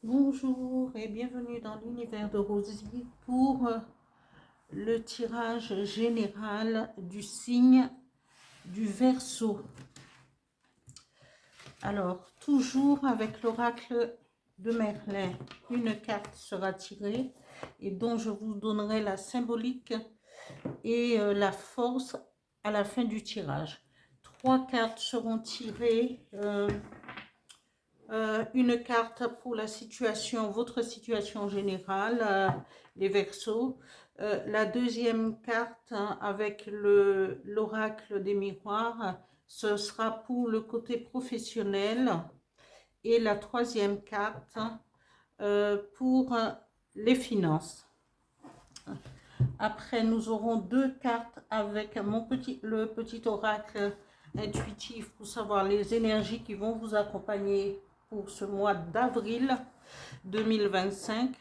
Bonjour et bienvenue dans l'univers de Rosie pour le tirage général du signe du Verseau. Alors, toujours avec l'oracle de Merlin, une carte sera tirée et dont je vous donnerai la symbolique et la force à la fin du tirage. 3 cartes seront tirées. Une carte pour la situation, votre situation générale, les Verseaux. La deuxième carte avec l'oracle des miroirs, ce sera pour le côté professionnel. Et la troisième carte pour les finances. Après, nous aurons 2 cartes avec le petit oracle intuitif pour savoir les énergies qui vont vous accompagner pour ce mois d'avril 2025.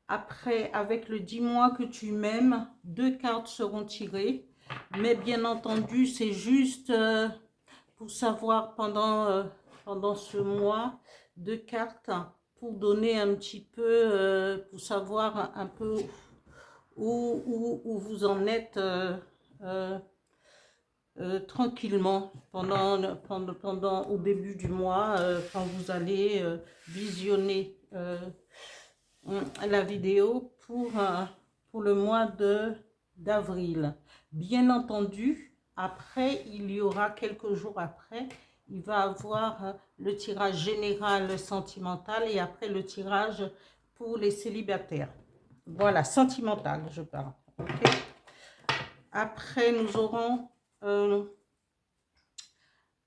Après, avec le 10 mois que tu m'aimes, 2 cartes seront tirées. Mais bien entendu, c'est juste pour savoir pendant ce mois, 2 cartes pour donner un petit peu, pour savoir un peu où vous en êtes tranquillement pendant au début du mois, quand vous allez visionner la vidéo pour le mois d'avril. Bien entendu, après, il y aura quelques jours après, il va avoir le tirage général sentimental et après le tirage pour les célibataires. Voilà, sentimental, je parle. Okay. Après, nous aurons,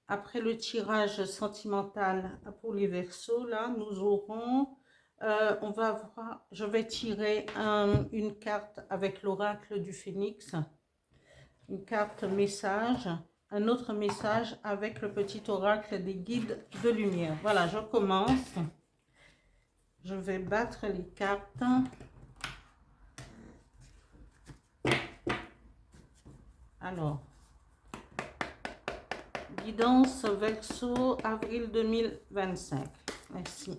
après le tirage sentimental pour les Verseaux, là, nous aurons, on va voir, je vais tirer une carte avec l'oracle du Phénix, une carte message, un autre message avec le petit oracle des guides de lumière. Voilà, je commence. Je vais battre les cartes. Alors, guidance Verseau, avril 2025. Merci.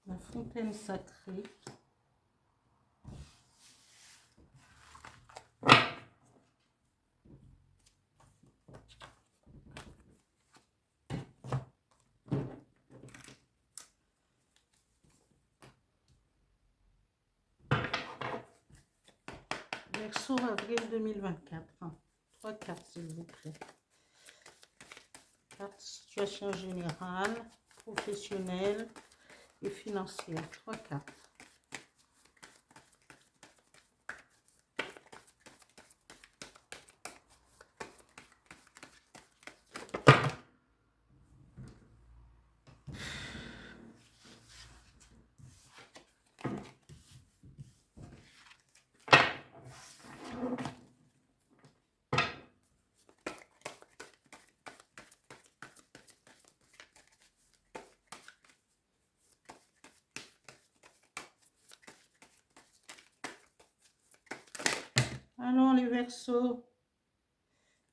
La fontaine sacrée. Verseau, avril 2024. 3 cartes, s'il vous plaît. Carte situation générale, professionnelle et financière. 3 cartes. Alors, les Verseaux.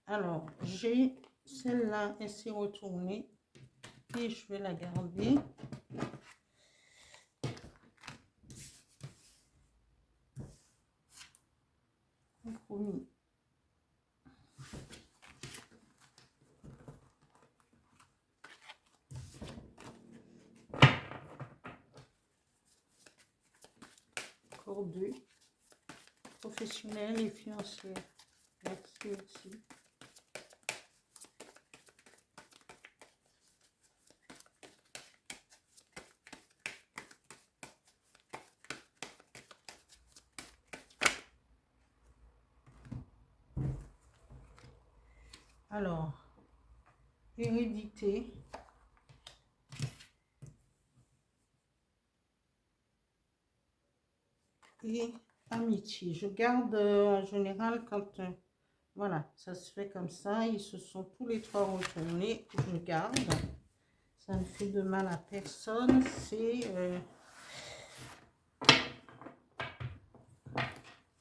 Alors, j'ai celle-là, elle s'est retournée. Et je vais la garder. Compromis. Cordée. Professionnelle et financière. Merci aussi. Alors, hérédité, et amitié. Je garde en général quand, voilà, ça se fait comme ça, ils se sont tous les trois retournés, je garde. Ça ne fait de mal à personne, c'est...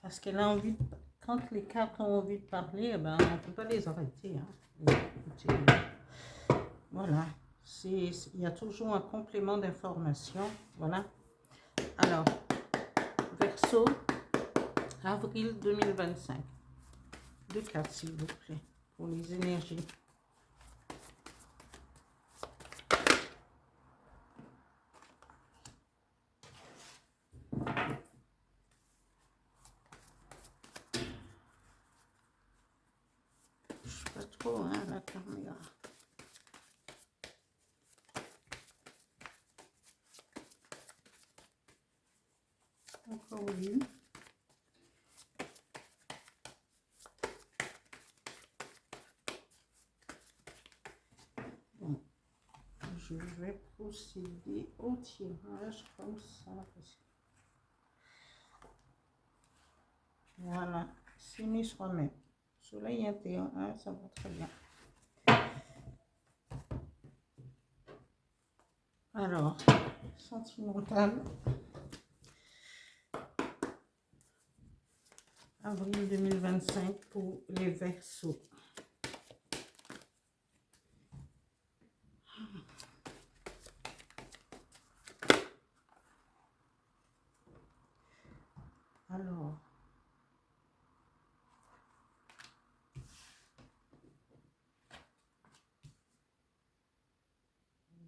parce qu'elle a envie de... Quand les cartes ont envie de parler, eh ben, on ne peut pas les arrêter. Hein. Écoutez, voilà. Il y a toujours un complément d'information. Voilà. Alors, Verseau, avril 2025. 2 cartes, s'il vous plaît, pour les énergies. Je ne sais pas trop, hein, la caméra. Encore une. Bon, je vais procéder au tirage comme ça. Voilà, s'aimer soi-même. Soleil intérieur, hein, ça va très bien. Alors, sentimental. Avril 2025 pour les Verseaux. Alors,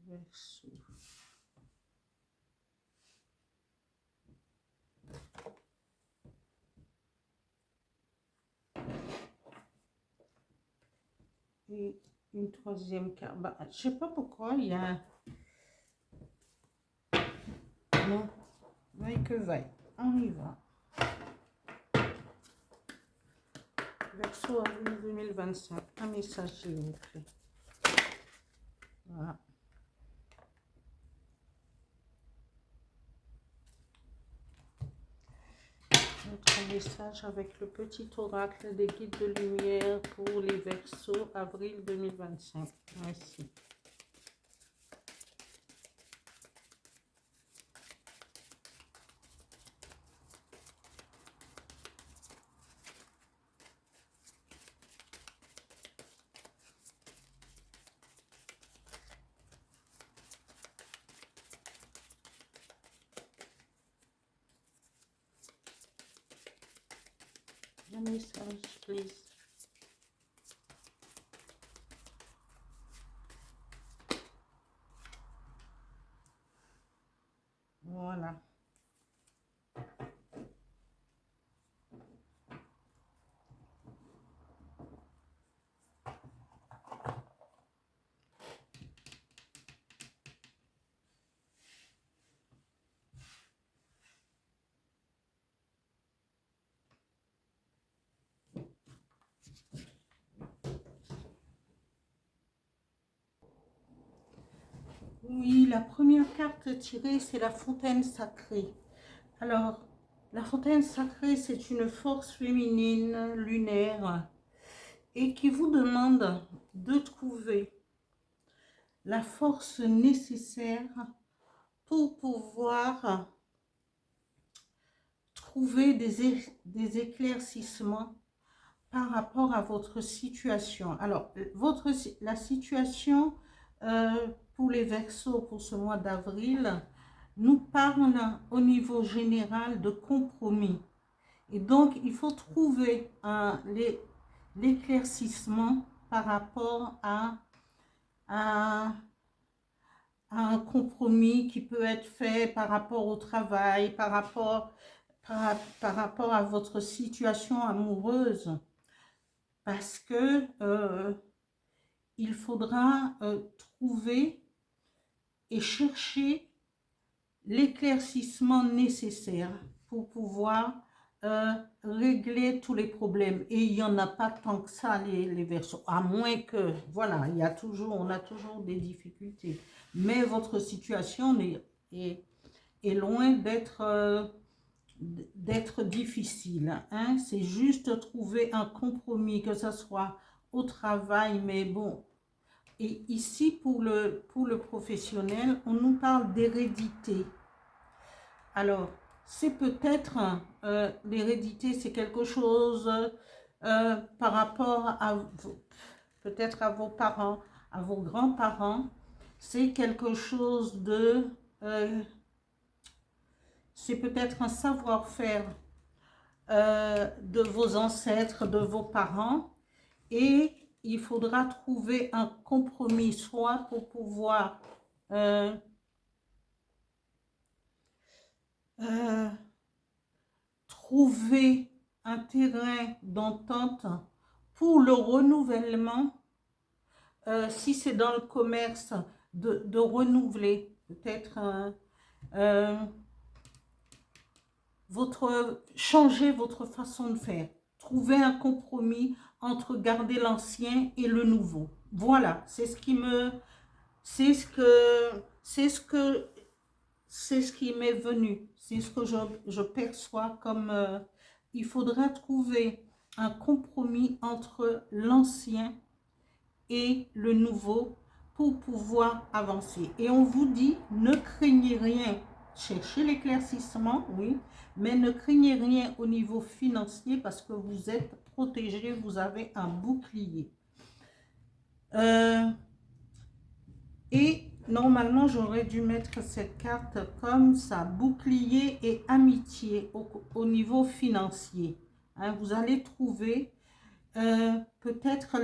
Verseau. Et une troisième carte. Bah, je ne sais pas pourquoi il y a... Non, vaille que vaille. On y va. Verseau avril 2025. Un message, s'il vous plaît. Voilà. Notre message avec le petit oracle des guides de lumière pour les Verseaux avril 2025. Merci. Un message, please. Voilà. Oui, la première carte tirée, c'est la fontaine sacrée. Alors, la fontaine sacrée, c'est une force féminine lunaire et qui vous demande de trouver la force nécessaire pour pouvoir trouver des éclaircissements par rapport à votre situation. Alors, la situation pour les Verseaux pour ce mois d'avril nous parle au niveau général de compromis. Et donc, il faut trouver l'éclaircissement par rapport à un compromis qui peut être fait par rapport au travail, par rapport à votre situation amoureuse. Parce que il faudra trouver et chercher l'éclaircissement nécessaire pour pouvoir régler tous les problèmes. Et il n'y en a pas tant que ça, les Verseaux, à moins que, voilà, on a toujours des difficultés. Mais votre situation est loin d'être d'être difficile. Hein? C'est juste trouver un compromis, que ce soit au travail, mais bon. Et ici, pour le professionnel, on nous parle d'hérédité. Alors, c'est peut-être, l'hérédité, c'est quelque chose par rapport à peut-être à vos parents, à vos grands-parents. C'est quelque chose de... c'est peut-être un savoir-faire de vos ancêtres, de vos parents. Et il faudra trouver un compromis, soit pour pouvoir trouver un terrain d'entente pour le renouvellement, si c'est dans le commerce, de renouveler peut-être changer votre façon de faire, trouver un compromis entre garder l'ancien et le nouveau. Voilà, c'est ce qui m'est venu, c'est ce que je perçois comme il faudra trouver un compromis entre l'ancien et le nouveau pour pouvoir avancer. Et on vous dit, ne craignez rien, cherchez l'éclaircissement, oui, mais ne craignez rien au niveau financier parce que vous êtes protégé, vous avez un bouclier. Et normalement, j'aurais dû mettre cette carte comme ça, bouclier et amitié au niveau financier. Hein, vous allez trouver peut-être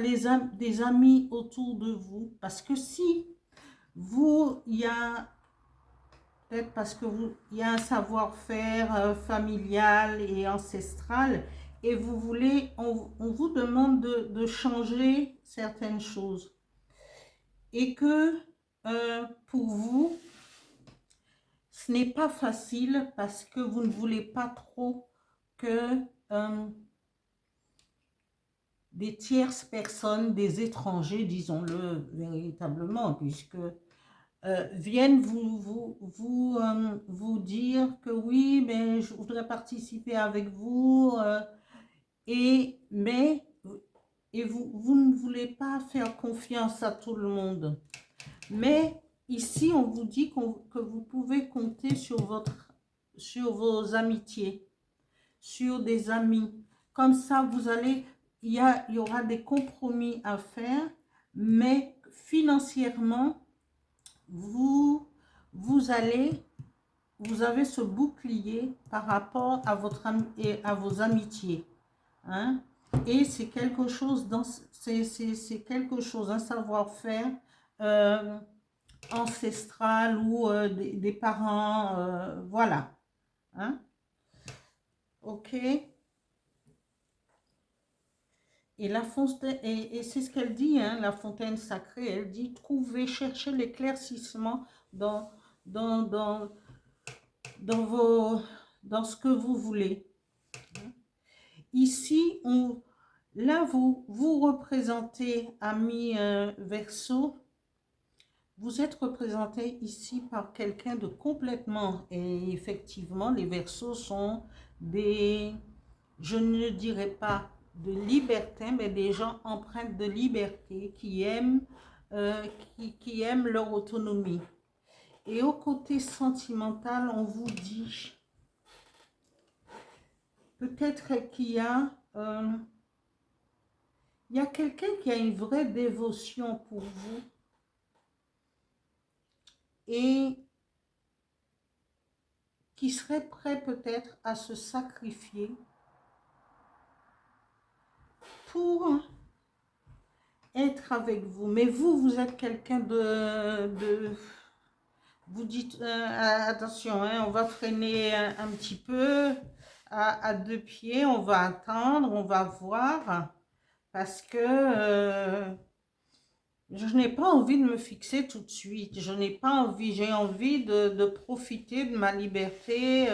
des amis autour de vous. Parce que si il y a peut-être parce que il y a un savoir-faire familial et ancestral et vous voulez, on vous demande de changer certaines choses. Et que pour vous, ce n'est pas facile parce que vous ne voulez pas trop que des tierces personnes, des étrangers, disons-le véritablement, puisque viennent vous dire que oui, mais je voudrais participer avec vous, et vous ne voulez pas faire confiance à tout le monde. Mais ici, on vous dit que vous pouvez compter sur vos amitiés, sur des amis. Comme ça, il y aura des compromis à faire, mais financièrement, vous avez ce bouclier par rapport à vos amitiés. Hein? Et c'est quelque chose, c'est quelque chose, un savoir-faire ancestral ou des parents, voilà. Hein? Ok. Et c'est ce qu'elle dit, hein, la fontaine sacrée, elle dit trouver, chercher l'éclaircissement dans ce que vous voulez. Ici, là, vous représentez, amis Verseau, vous êtes représenté ici par quelqu'un de complètement, et effectivement, les Verseaux sont des, je ne dirais pas de libertins, mais des gens empreints de liberté, qui aiment leur autonomie. Et au côté sentimental, on vous dit, peut-être qu'il y a quelqu'un qui a une vraie dévotion pour vous et qui serait prêt peut-être à se sacrifier pour être avec vous. Mais vous êtes quelqu'un vous dites, attention, hein, on va freiner un petit peu à deux pieds, on va attendre, on va voir, parce que je n'ai pas envie de me fixer tout de suite, j'ai envie de profiter de ma liberté,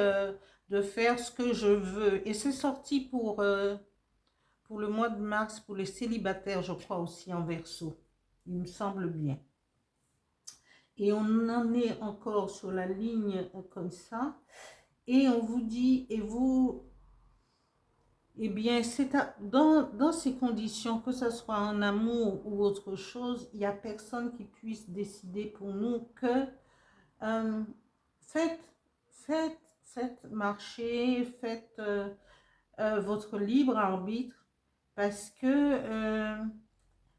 de faire ce que je veux. Et c'est sorti pour le mois de mars, pour les célibataires, je crois aussi en Verseau, il me semble bien. Et on en est encore sur la ligne comme ça. Et on vous dit, et vous, eh bien, dans ces conditions, que ce soit en amour ou autre chose, il n'y a personne qui puisse décider pour nous que euh, faites, faites marcher, faites votre libre arbitre, parce que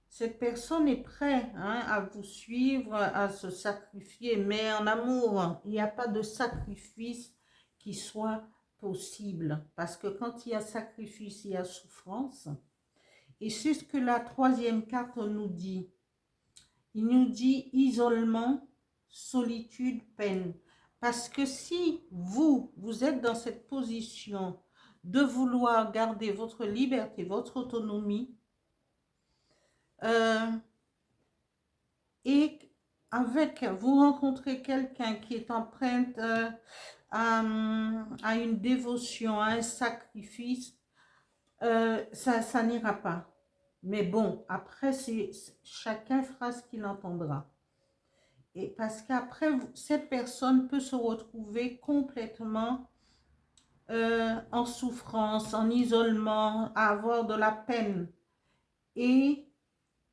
cette personne est prête à vous suivre, à se sacrifier, mais en amour, il n'y a pas de sacrifice qui soit possible, parce que quand il y a sacrifice, il y a souffrance, et c'est ce que la troisième carte nous dit. Il nous dit isolement, solitude, peine, parce que si vous êtes dans cette position de vouloir garder votre liberté, votre autonomie, et avec, vous rencontrez quelqu'un qui est empreinte à une dévotion, à un sacrifice, ça n'ira pas. Mais bon, après, chacun fera ce qu'il entendra. Et parce qu'après, cette personne peut se retrouver complètement en souffrance, en isolement, à avoir de la peine. Et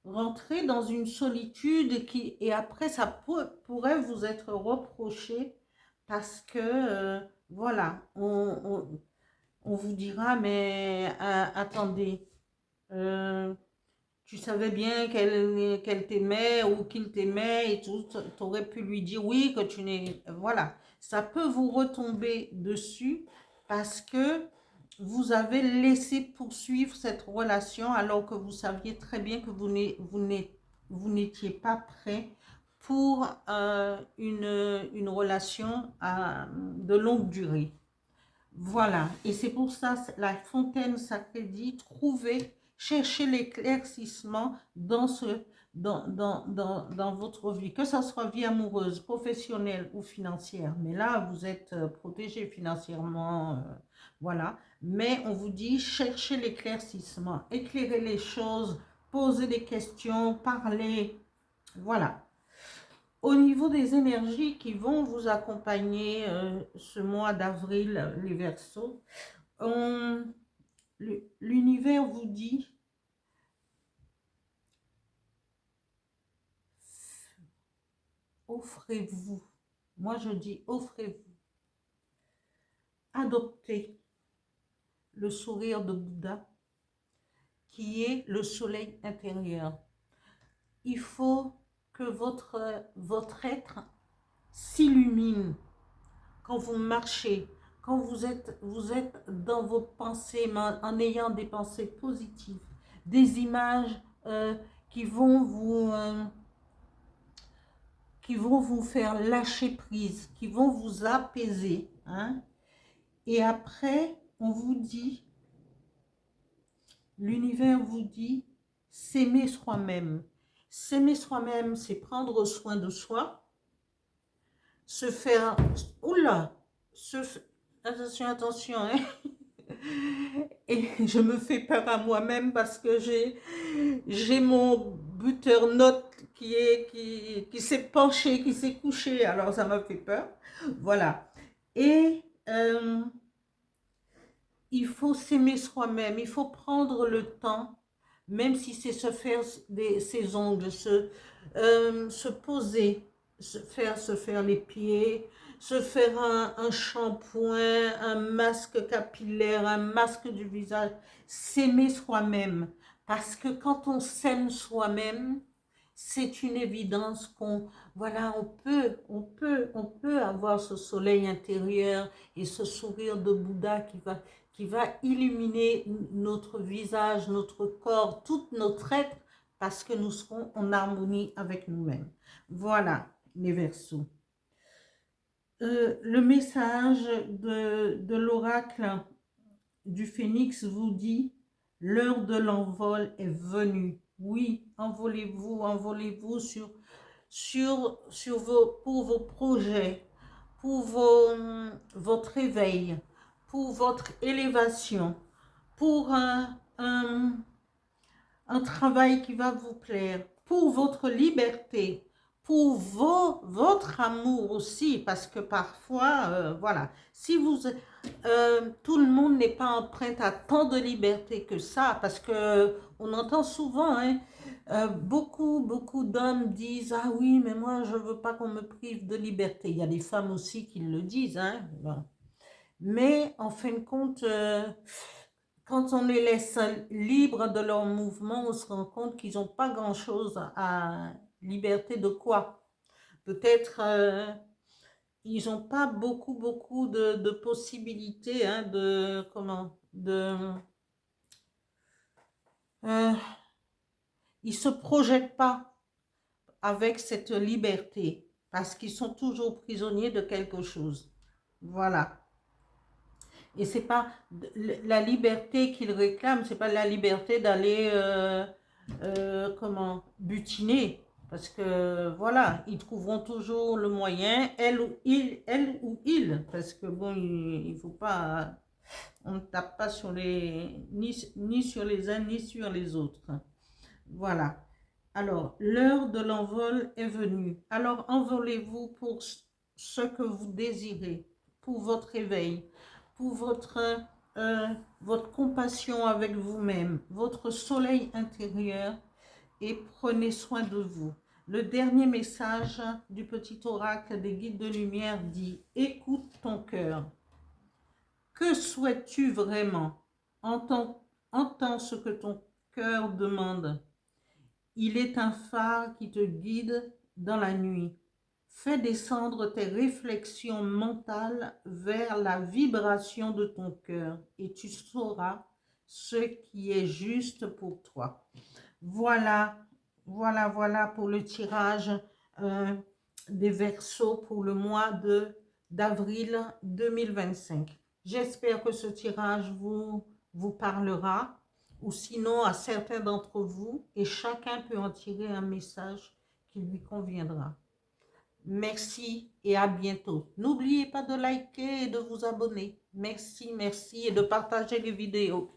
rentrer dans une solitude et après ça pourrait vous être reproché parce que voilà, on vous dira mais attendez, tu savais bien qu'elle t'aimait ou qu'il t'aimait et tout, tu aurais pu lui dire oui que tu n'es, voilà, ça peut vous retomber dessus parce que vous avez laissé poursuivre cette relation alors que vous saviez très bien que vous n'étiez pas prêt pour une relation de longue durée. Voilà, et c'est pour ça la fontaine sacrée dit cherchez l'éclaircissement dans votre vie, que ce soit vie amoureuse, professionnelle ou financière. Mais là, vous êtes protégé financièrement, voilà. Mais on vous dit, cherchez l'éclaircissement, éclairez les choses, posez des questions, parlez, voilà. Au niveau des énergies qui vont vous accompagner ce mois d'avril, les Verseaux, l'univers vous dit offrez-vous. Moi je dis offrez-vous. Adoptez le sourire de Bouddha qui est le soleil intérieur. Il faut que votre être s'illumine quand vous marchez, quand vous êtes dans vos pensées, en ayant des pensées positives, des images qui vont vous faire lâcher prise, qui vont vous apaiser. Hein? Et après, on vous dit, l'univers vous dit, s'aimer soi-même. S'aimer soi-même, c'est prendre soin de soi, se faire... Oula, attention, hein. Et je me fais peur à moi-même parce que j'ai mon buternote qui s'est penché, qui s'est couché, alors ça m'a fait peur. Voilà. Et il faut s'aimer soi-même, il faut prendre le temps, même si c'est se faire ses ongles, se poser, se faire les pieds, se faire un shampoing, un masque capillaire, un masque du visage, s'aimer soi-même. Parce que quand on s'aime soi-même, c'est une évidence voilà, on peut avoir ce soleil intérieur et ce sourire de Bouddha qui va illuminer notre visage, notre corps, tout notre être, parce que nous serons en harmonie avec nous-mêmes. Voilà, les Verseaux. Le message de l'oracle du Phénix vous dit, l'heure de l'envol est venue. Oui, envolez-vous pour vos projets, pour votre éveil, pour votre élévation, pour un travail qui va vous plaire, pour votre liberté, pour votre amour aussi, parce que parfois, voilà, si vous, tout le monde n'est pas empreint à tant de liberté que ça, parce que on entend souvent, hein, beaucoup d'hommes disent, ah oui, mais moi, je veux pas qu'on me prive de liberté. Il y a des femmes aussi qui le disent, hein, bon. Mais en fin de compte, quand on les laisse libres de leur mouvement, on se rend compte qu'ils n'ont pas grand-chose à liberté de quoi. Peut-être ils n'ont pas beaucoup de possibilités, hein, euh, ils se projettent pas avec cette liberté parce qu'ils sont toujours prisonniers de quelque chose. Voilà. Et c'est pas la liberté qu'ils réclament, c'est pas la liberté d'aller butiner. Parce que voilà, ils trouveront toujours le moyen, elle ou il, parce que bon, il faut pas, on ne tape pas sur ni sur les uns ni sur les autres. Voilà. Alors, l'heure de l'envol est venue. Alors, envolez-vous pour ce que vous désirez, pour votre éveil, pour votre compassion avec vous-même, votre soleil intérieur, et prenez soin de vous. Le dernier message du petit oracle des guides de lumière dit « Écoute ton cœur. Que souhaites-tu vraiment? Entends ce que ton cœur demande. Il est un phare qui te guide dans la nuit. Fais descendre tes réflexions mentales vers la vibration de ton cœur et tu sauras ce qui est juste pour toi. » Voilà pour le tirage des Verseaux pour le mois d'avril 2025. J'espère que ce tirage vous parlera, ou sinon à certains d'entre vous, et chacun peut en tirer un message qui lui conviendra. Merci et à bientôt. N'oubliez pas de liker et de vous abonner. Merci et de partager les vidéos.